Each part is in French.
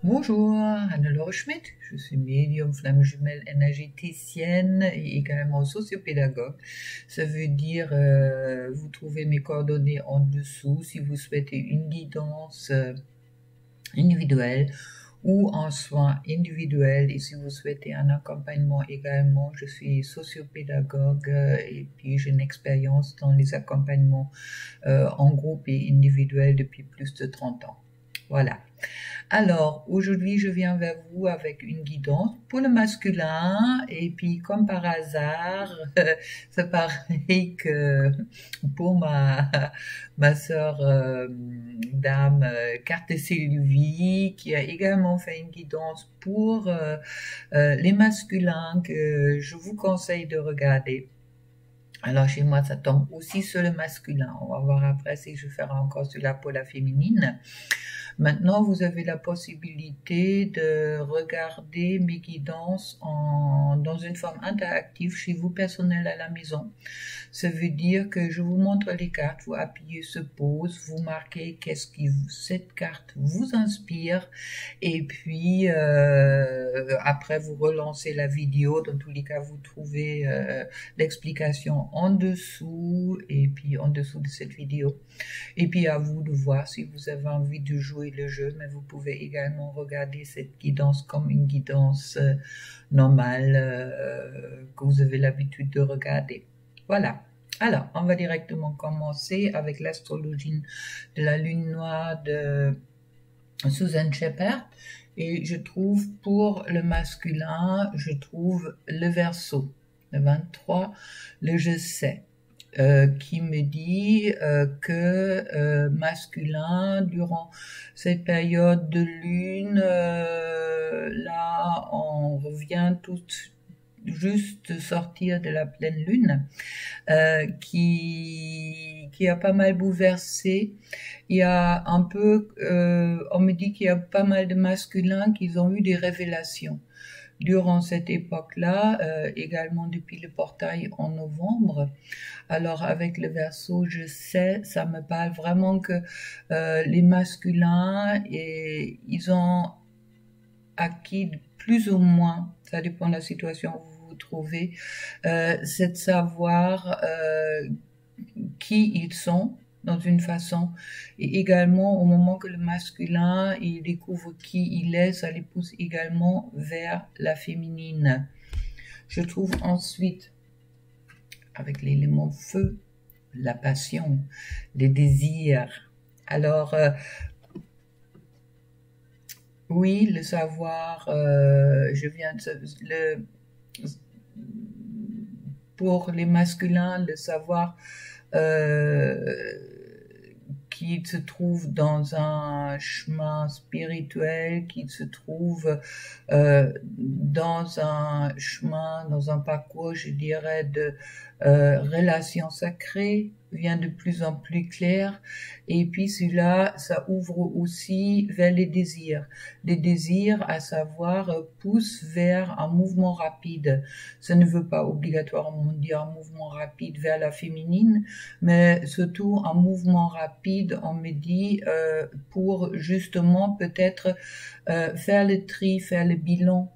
Bonjour, Anne-Laure Schmidt, je suis médium flamme jumelle énergéticienne et également sociopédagogue. Ça veut dire, vous trouvez mes coordonnées en dessous si vous souhaitez une guidance individuelle ou en soins individuels. Et si vous souhaitez un accompagnement également, je suis sociopédagogue et puis j'ai une expérience dans les accompagnements en groupe et individuel depuis plus de 30 ans. Voilà. Alors, aujourd'hui, je viens vers vous avec une guidance pour le masculin. Et puis, comme par hasard, c'est pareil que pour ma sœur dame Carte Sylvie, qui a également fait une guidance pour les masculins que je vous conseille de regarder. Alors chez moi, ça tombe aussi sur le masculin. On va voir après si je ferai encore celui-là pour la féminine. Maintenant, vous avez la possibilité de regarder mes guidances dans une forme interactive chez vous personnel à la maison. Ça veut dire que je vous montre les cartes, vous appuyez sur pause, vous marquez qu'est-ce qui cette carte vous inspire et puis après vous relancez la vidéo. Dans tous les cas, vous trouvez l'explication en dessous et puis en dessous de cette vidéo. Et puis à vous de voir si vous avez envie de jouer le jeu, mais vous pouvez également regarder cette guidance comme une guidance normale que vous avez l'habitude de regarder. Voilà. Alors, on va directement commencer avec l'astrologie de la lune noire de Susan Shepard. Et je trouve pour le masculin, je trouve le Verseau, le 23, le je sais. Qui me dit que masculin, durant cette période de lune, là on revient tout juste sortir de la pleine lune, qui a pas mal bouleversé. Il y a un peu, on me dit qu'il y a pas mal de masculins qui ont eu des révélations durant cette époque-là, également depuis le portail en novembre. Alors avec le Verseau, je sais, ça me parle vraiment que les masculins, ils ont acquis plus ou moins, ça dépend de la situation où vous vous trouvez, c'est de savoir qui ils sont dans une façon, et également au moment que le masculin il découvre qui il est, ça les pousse également vers la féminine. Je trouve ensuite avec l'élément feu, la passion, les désirs. Alors oui, le savoir, je viens de pour les masculins, le savoir qui se trouve dans un chemin spirituel, qui se trouve dans un chemin, dans un parcours, je dirais, de relations sacrées, vient de plus en plus clair. Et puis cela, ça ouvre aussi vers les désirs. Les désirs, à savoir, poussent vers un mouvement rapide. Ça ne veut pas obligatoirement dire un mouvement rapide vers la féminine, mais surtout un mouvement rapide, on me dit, pour justement peut-être faire le tri, faire le bilan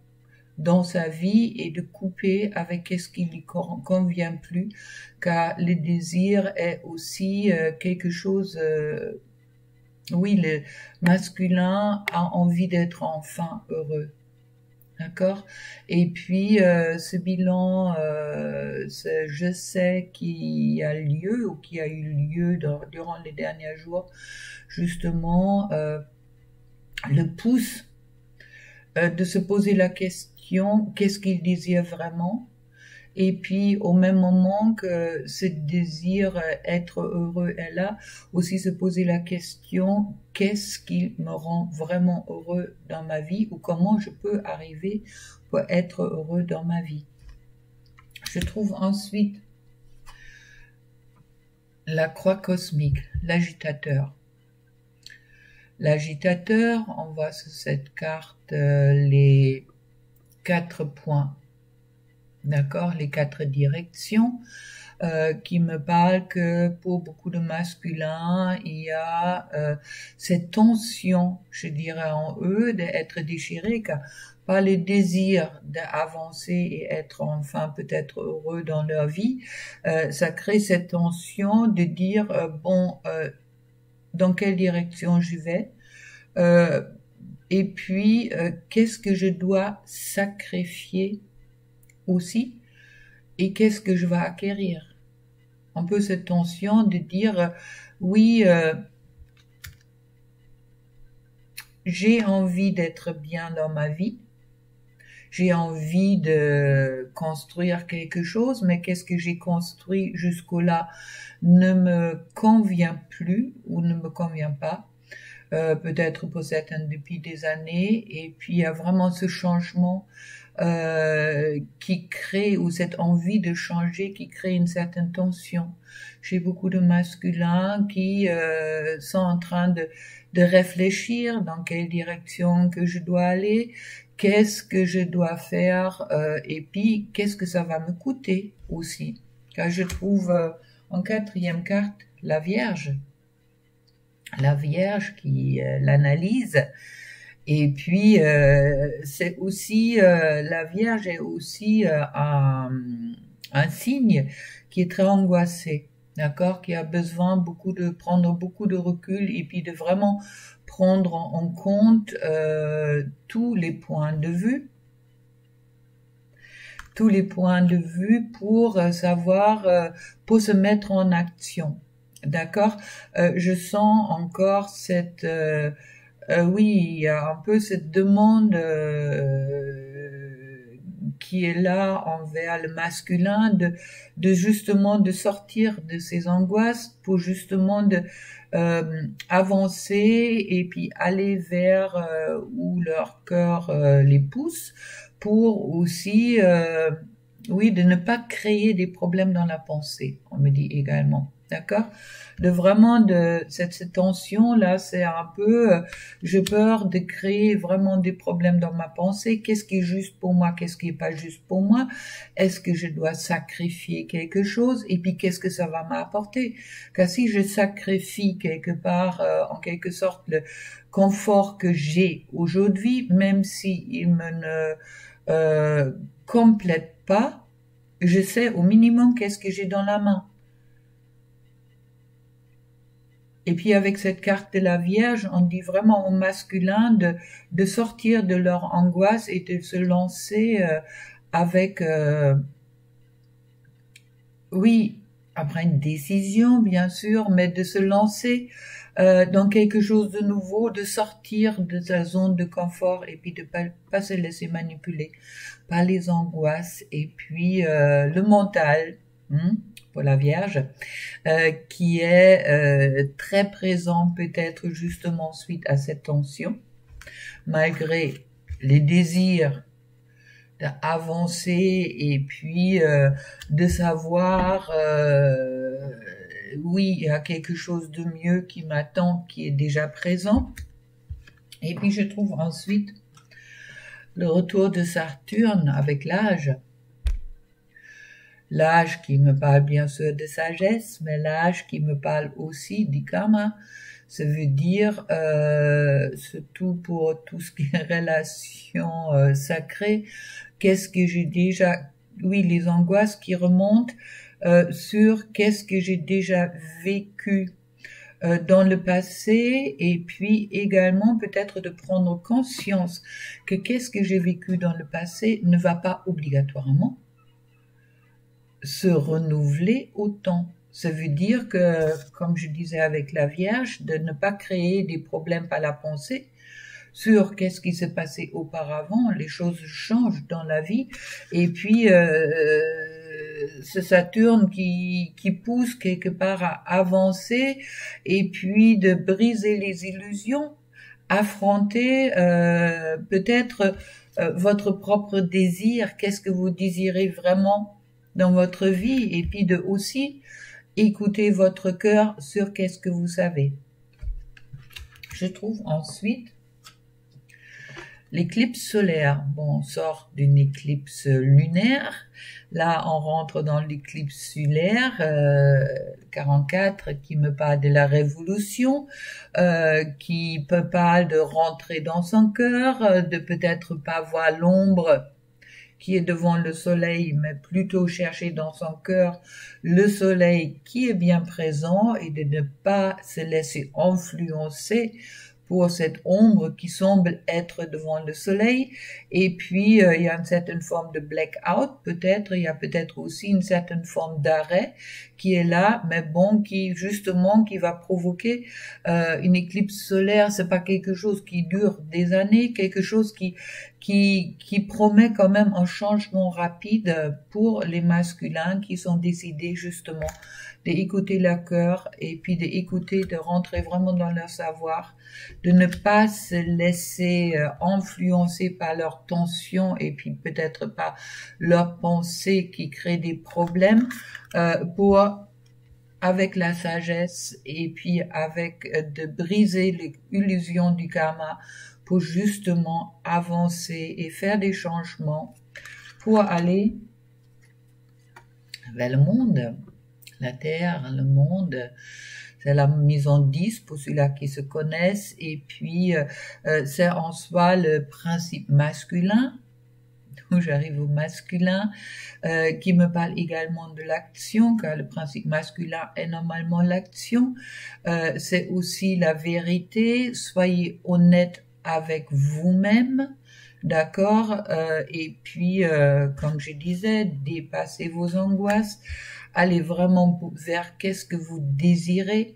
dans sa vie et de couper avec ce qui lui convient plus, car le désir est aussi quelque chose, oui, le masculin a envie d'être enfin heureux. D'accord. Et puis ce bilan, je sais qui a lieu ou qui a eu lieu durant les derniers jours, justement, le pousse de se poser la question, qu'est-ce qu'il désire vraiment? Et puis, au même moment que ce désir être heureux est là, aussi se poser la question, qu'est-ce qui me rend vraiment heureux dans ma vie ou comment je peux arriver pour être heureux dans ma vie. Je trouve ensuite la croix cosmique, l'agitateur. L'agitateur, on voit sur cette carte les 4 points. D'accord, les 4 directions. qui me parle que pour beaucoup de masculins, il y a cette tension, je dirais, en eux d'être déchirés, car par le désir d'avancer et être enfin peut-être heureux dans leur vie, ça crée cette tension de dire bon, dans quelle direction je vais, et puis qu'est-ce que je dois sacrifier aussi, et qu'est-ce que je vais acquérir. Un peu cette tension de dire oui, j'ai envie d'être bien dans ma vie, j'ai envie de construire quelque chose, mais qu'est-ce que j'ai construit jusqu'au-là ne me convient plus ou ne me convient pas. Peut-être pour certains depuis des années, et puis il y a vraiment ce changement qui crée, ou cette envie de changer qui crée une certaine tension. J'ai beaucoup de masculins qui sont en train de réfléchir dans quelle direction que je dois aller, qu'est-ce que je dois faire, et puis qu'est-ce que ça va me coûter aussi. Car je trouve en quatrième carte la Vierge qui l'analyse. Et puis c'est aussi la Vierge est aussi un signe qui est très angoissé, d'accord, qui a besoin de prendre beaucoup de recul et puis de vraiment prendre en compte tous les points de vue pour savoir, pour se mettre en action. D'accord, je sens encore cette, oui, il y a un peu cette demande qui est là envers le masculin de justement de sortir de ces angoisses pour justement de avancer et puis aller vers où leur cœur les pousse, pour aussi, oui, de ne pas créer des problèmes dans la pensée, on me dit également. D'accord, de vraiment de cette tension là, c'est un peu j'ai peur de créer vraiment des problèmes dans ma pensée. Qu'est-ce qui est juste pour moi, qu'est-ce qui est pas juste pour moi, est-ce que je dois sacrifier quelque chose, et puis qu'est-ce que ça va m'apporter. Car si je sacrifie quelque part en quelque sorte le confort que j'ai aujourd'hui, même si il me ne complète pas, je sais au minimum qu'est-ce que j'ai dans la main. Et puis avec cette carte de la Vierge, on dit vraiment au masculin de sortir de leur angoisse et de se lancer avec, oui, après une décision bien sûr, mais de se lancer dans quelque chose de nouveau, de sortir de sa zone de confort et puis de pas se laisser manipuler par les angoisses et puis le mental. Pour la Vierge, qui est très présent peut-être justement suite à cette tension, malgré les désirs d'avancer et puis de savoir, oui, il y a quelque chose de mieux qui m'attend, qui est déjà présent. Et puis je trouve ensuite le retour de Saturne avec l'âge. L'âge qui me parle bien sûr de sagesse, mais l'âge qui me parle aussi du karma. Ça veut dire, surtout pour tout ce qui est relation sacrée, qu'est-ce que j'ai déjà, oui, les angoisses qui remontent sur qu'est-ce que j'ai déjà vécu dans le passé, et puis également peut-être de prendre conscience que qu'est-ce que j'ai vécu dans le passé ne va pas obligatoirement se renouveler autant. Ça veut dire que, comme je disais avec la Vierge, de ne pas créer des problèmes par la pensée sur qu'est-ce qui s'est passé auparavant. Les choses changent dans la vie, et puis ce Saturne qui pousse quelque part à avancer, et puis de briser les illusions, affronter peut-être votre propre désir, qu'est-ce que vous désirez vraiment dans votre vie, et puis de aussi écouter votre cœur sur qu'est-ce que vous savez. Je trouve ensuite l'éclipse solaire. Bon, on sort d'une éclipse lunaire. Là, on rentre dans l'éclipse solaire 44 qui me parle de la révolution, qui me parle de rentrer dans son cœur, de peut-être pas voir l'ombre qui est devant le soleil, mais plutôt chercher dans son cœur le soleil qui est bien présent et de ne pas se laisser influencer pour cette ombre qui semble être devant le soleil. Et puis, il y a une certaine forme de blackout, peut-être. Il y a peut-être aussi une certaine forme d'arrêt qui est là, mais bon, qui justement, qui va provoquer une éclipse solaire. C'est pas quelque chose qui dure des années, quelque chose qui promet quand même un changement rapide pour les masculins qui sont décidés justement d'écouter leur cœur et puis d'écouter, de rentrer vraiment dans leur savoir, de ne pas se laisser influencer par leurs tensions et puis peut-être pas leurs pensées qui créent des problèmes pour avec la sagesse et puis avec de briser l'illusion du karma pour justement avancer et faire des changements pour aller vers le monde. La terre, le monde, c'est la mise en 10 pour ceux-là qui se connaissent. Et puis, c'est en soi le principe masculin. Donc, j'arrive au masculin, qui me parle également de l'action, car le principe masculin est normalement l'action. C'est aussi la vérité. Soyez honnête avec vous-même. D'accord, et puis, comme je disais, dépassez vos angoisses. Allez vraiment vers qu'est-ce que vous désirez.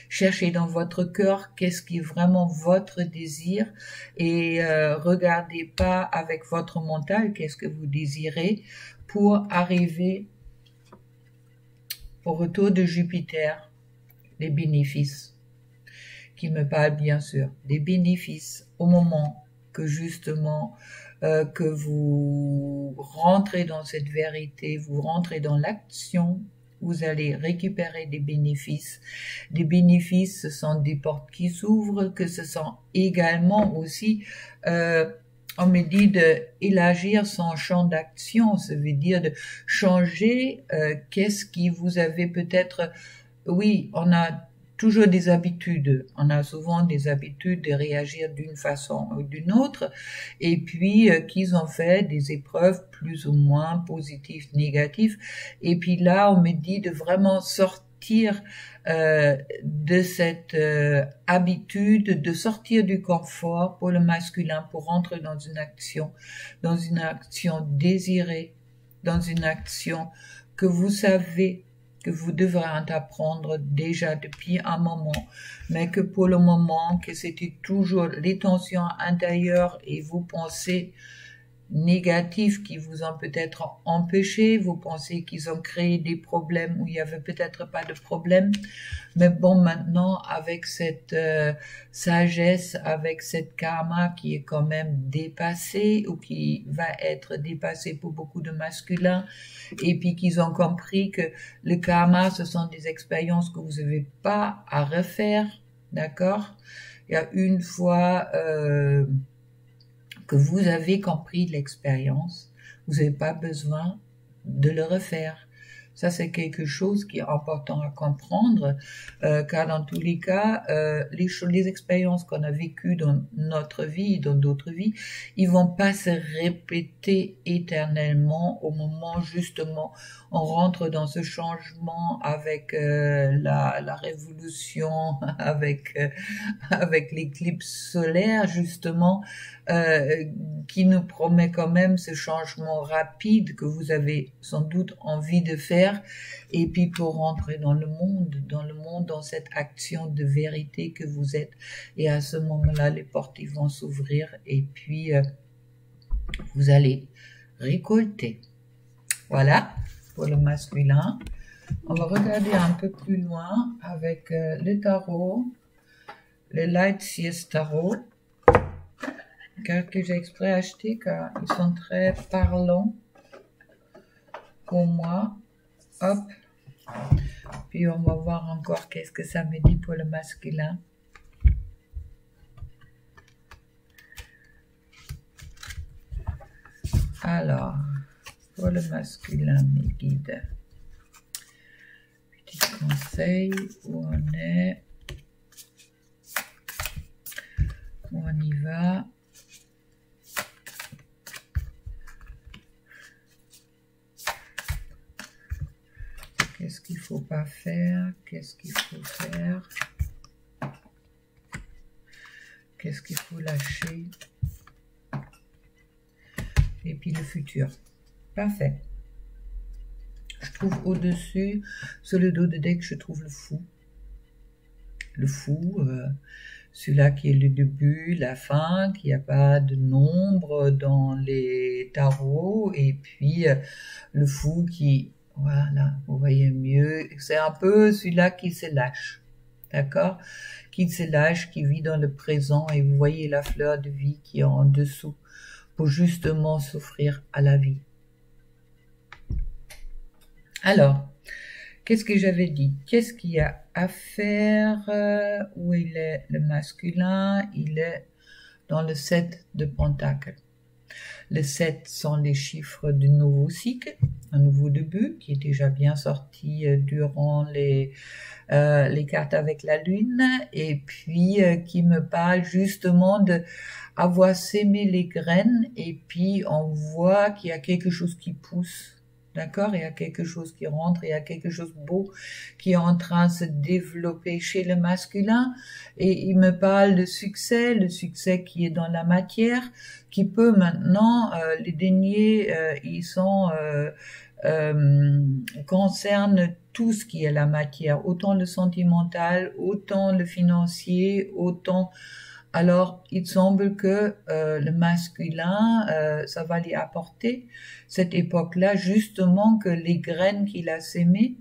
Cherchez dans votre cœur qu'est-ce qui est vraiment votre désir et regardez pas avec votre mental qu'est-ce que vous désirez pour arriver au retour de Jupiter, les bénéfices qui me parlent bien sûr, des bénéfices au moment que justement que vous rentrez dans cette vérité, vous rentrez dans l'action, vous allez récupérer des bénéfices. Des bénéfices, ce sont des portes qui s'ouvrent, que ce sont également aussi, on me dit d'élargir son champ d'action, ça veut dire de changer qu'est-ce qui vous avez peut-être, oui, on a toujours des habitudes. On a souvent des habitudes de réagir d'une façon ou d'une autre. Et puis, qu'ils ont fait des épreuves plus ou moins positives, négatives. Et puis là, on me dit de vraiment sortir de cette habitude, de sortir du confort pour le masculin, pour rentrer dans une action désirée, dans une action que vous savez que vous devrez apprendre déjà depuis un moment, mais que pour le moment, que c'était toujours les tensions intérieures et vos pensées négatives qui vous ont peut-être empêché, vos pensées qui ont créé des problèmes où il y avait peut-être pas de problème, mais bon, maintenant, avec cette sagesse, avec cette karma qui est quand même dépassée ou qui va être dépassée pour beaucoup de masculins, et puis qu'ils ont compris que le karma, ce sont des expériences que vous n'avez pas à refaire, d'accord? Il y a une fois que vous avez compris l'expérience, vous n'avez pas besoin de le refaire. Ça, c'est quelque chose qui est important à comprendre, car dans tous les cas, les expériences qu'on a vécues dans notre vie, dans d'autres vies, ils vont pas se répéter éternellement au moment justement on rentre dans ce changement avec la révolution, avec l'éclipse solaire justement, qui nous promet quand même ce changement rapide que vous avez sans doute envie de faire, et puis pour rentrer dans le monde, dans cette action de vérité que vous êtes, et à ce moment-là, les portes ils vont s'ouvrir, et puis vous allez récolter. Voilà, pour le masculin. On va regarder un peu plus loin avec le tarot, le Light Seers Tarot, que j'ai exprès acheté car ils sont très parlants pour moi. Hop. Puis on va voir encore qu'est-ce que ça me dit pour le masculin. Alors, pour le masculin, mes guides. Petit conseil, où on est, où on y va. Qu'est-ce qu'il ne faut pas faire? Qu'est-ce qu'il faut faire? Qu'est-ce qu'il faut lâcher? Et puis le futur. Parfait. Je trouve au-dessus, sur le dos de deck, je trouve le fou. Le fou, celui-là qui est le début, la fin, qu'il n'y a pas de nombre dans les tarots. Et puis le fou qui... Voilà, vous voyez mieux. C'est un peu celui-là qui se lâche, d'accord? Qui se lâche, qui vit dans le présent, et vous voyez la fleur de vie qui est en dessous pour justement s'offrir à la vie. Alors, qu'est-ce que j'avais dit? Qu'est-ce qu'il y a à faire? Où il est le masculin? Il est dans le 7 de pentacles. Le 7 sont les chiffres du nouveau cycle, un nouveau début qui est déjà bien sorti durant les cartes avec la lune, et puis qui me parle justement de avoir sémé les graines, et puis on voit qu'il y a quelque chose qui pousse. D'accord, il y a quelque chose qui rentre, il y a quelque chose de beau qui est en train de se développer chez le masculin, et il me parle de succès, le succès qui est dans la matière, qui peut maintenant, les deniers, ils sont, concernent tout ce qui est la matière, autant le sentimental, autant le financier, autant... Alors, il semble que le masculin, ça va lui apporter cette époque-là, justement, que les graines qu'il a sémées,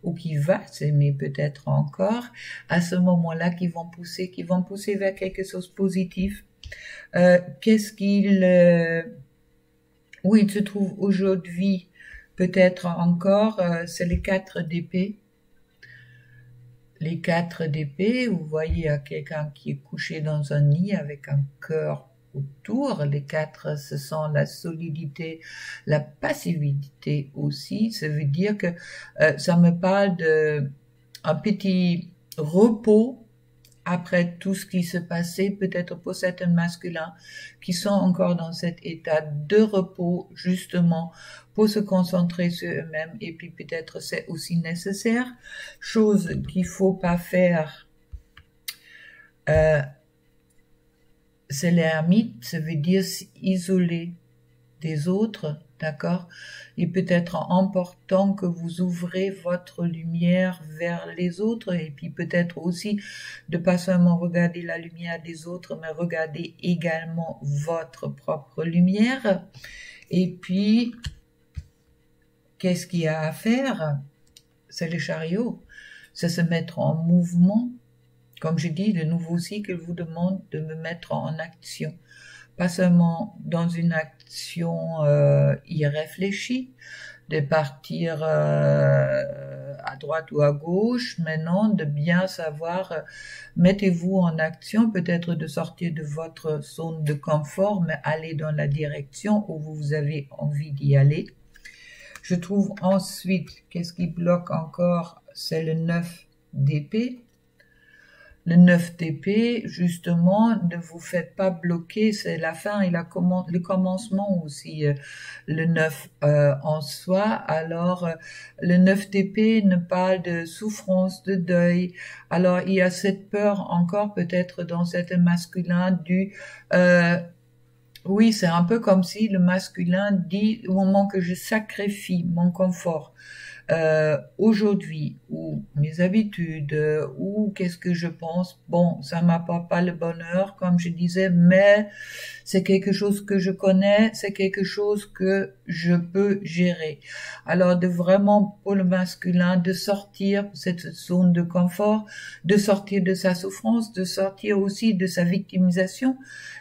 ou qui va s'aimer peut-être encore, à ce moment-là, qui vont pousser vers quelque chose de positif. Qu'est-ce qu'il... où il se trouve aujourd'hui, peut-être encore, c'est les 4 d'épée. Les 4 d'épée, vous voyez quelqu'un qui est couché dans un nid avec un cœur autour. Les 4, ce sont la solidité, la passivité aussi. Ça veut dire que ça me parle de un petit repos après tout ce qui se passait, peut-être pour certains masculins qui sont encore dans cet état de repos, justement, pour se concentrer sur eux-mêmes, et puis peut-être c'est aussi nécessaire. Chose qu'il faut pas faire, c'est l'ermite, ça veut dire s'isoler des autres, d'accord? Il peut être important que vous ouvrez votre lumière vers les autres, et puis peut-être aussi de pas seulement regarder la lumière des autres, mais regarder également votre propre lumière. Et puis, qu'est-ce qu'il y a à faire? C'est le chariot, c'est se mettre en mouvement. Comme je dis, le nouveau cycle vous demande de me mettre en action. Pas seulement dans une action irréfléchie, de partir à droite ou à gauche, mais non, de bien savoir, mettez-vous en action, peut-être de sortir de votre zone de confort, mais aller dans la direction où vous avez envie d'y aller. Je trouve ensuite, qu'est-ce qui bloque encore? C'est le 9 d'épée. Le 9 d'épée, justement, ne vous faites pas bloquer, c'est la fin et le commencement aussi, le 9 en soi. Alors, le 9 d'épée ne parle de souffrance, de deuil. Alors, il y a cette peur encore peut-être dans cet masculin du... oui, c'est un peu comme si le masculin dit au moment que je sacrifie mon confort, aujourd'hui, ou mes habitudes, ou qu'est-ce que je pense, bon, ça m'apporte pas le bonheur, comme je disais, mais c'est quelque chose que je connais, c'est quelque chose que je peux gérer. Alors, de vraiment, pour le masculin, de sortir de cette zone de confort, de sortir de sa souffrance, de sortir aussi de sa victimisation,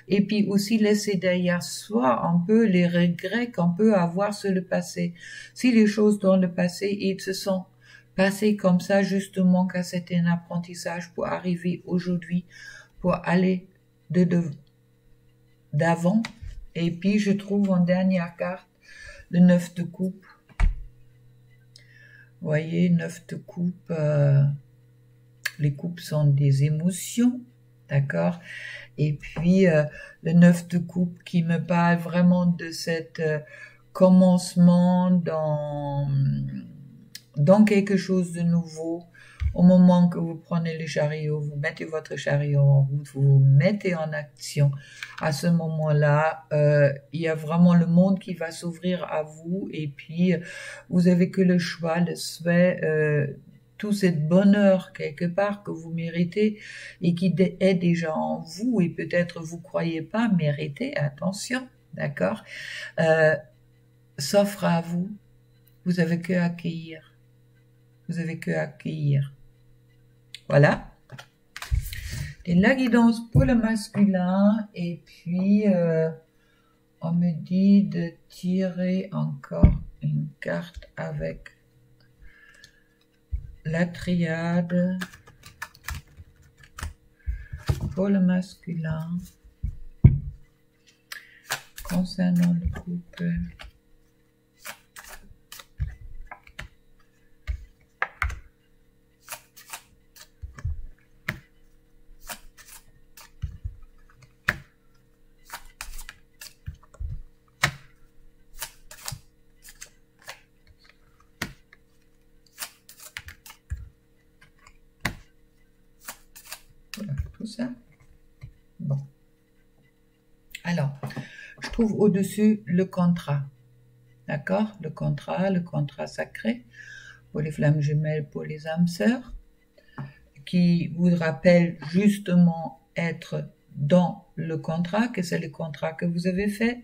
et puis aussi laisser derrière soi un peu les regrets qu'on peut avoir sur le passé. Si les choses dans le passé, ils se sont passées comme ça, justement, car c'était un apprentissage pour arriver aujourd'hui, pour aller d'avant. Et puis, je trouve en dernière carte, le 9 de coupe. Vous voyez, 9 de coupe, les coupes sont des émotions, d'accord? Et puis, le 9 de coupe qui me parle vraiment de cet commencement dans quelque chose de nouveau. Au moment que vous prenez le chariot, vous mettez votre chariot en route, vous vous mettez en action. À ce moment-là, il y a vraiment le monde qui va s'ouvrir à vous et puis vous avez que le choix, le souhait, tout ce bonheur quelque part que vous méritez et qui est déjà en vous et peut-être vous croyez pas mériter, attention, d'accord, s'offre à vous. Vous avez que à accueillir. Vous avez que à accueillir. Voilà. Et la guidance pour le masculin. Et puis, on me dit de tirer encore une carte avec la triade pour le masculin concernant le couple. Voilà, tout ça. Bon. Alors, je trouve au-dessus le contrat. D'accord? Le contrat sacré pour les flammes jumelles, pour les âmes sœurs, qui vous rappelle justement être dans le contrat, que c'est le contrat que vous avez fait.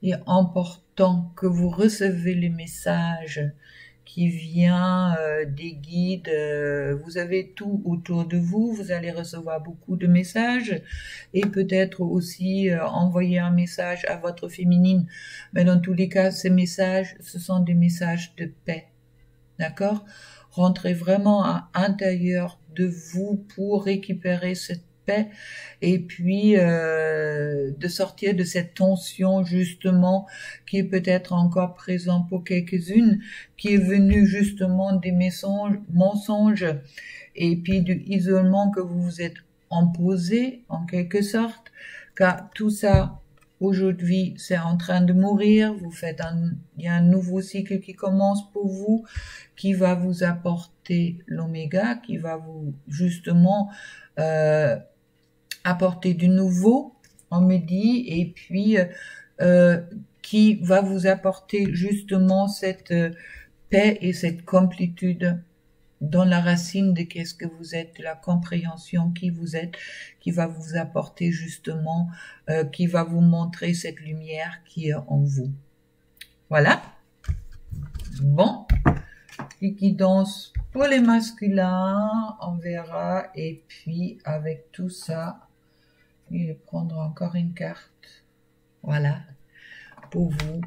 Et important que vous recevez les messages qui vient des guides, vous avez tout autour de vous, vous allez recevoir beaucoup de messages et peut-être aussi envoyer un message à votre féminine, mais dans tous les cas, ces messages, ce sont des messages de paix, d'accord? Rentrez vraiment à l'intérieur de vous pour récupérer cette paix et puis de sortir de cette tension justement qui est peut-être encore présente pour quelques-unes, qui est venue justement des mensonges et puis du isolement que vous vous êtes imposé en quelque sorte, car tout ça aujourd'hui c'est en train de mourir, il y a un nouveau cycle qui commence pour vous, qui va vous apporter l'oméga, qui va vous justement apporter du nouveau, on me dit, et puis qui va vous apporter justement cette paix et cette complétude dans la racine de qu'est-ce que vous êtes, de la compréhension qui vous êtes, qui va vous apporter justement, qui va vous montrer cette lumière qui est en vous. Voilà. Bon. Les guidances pour les masculins, on verra, et puis avec tout ça, je vais prendre encore une carte. Voilà. Pour vous,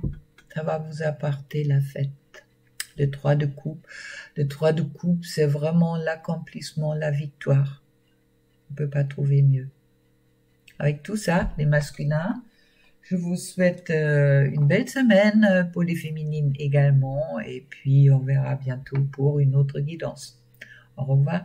ça va vous apporter la fête. Le 3 de coupe. Le 3 de coupe, c'est vraiment l'accomplissement, la victoire. On ne peut pas trouver mieux. Avec tout ça, les masculins, je vous souhaite une belle semaine pour les féminines également. Et puis, on verra bientôt pour une autre guidance. Au revoir.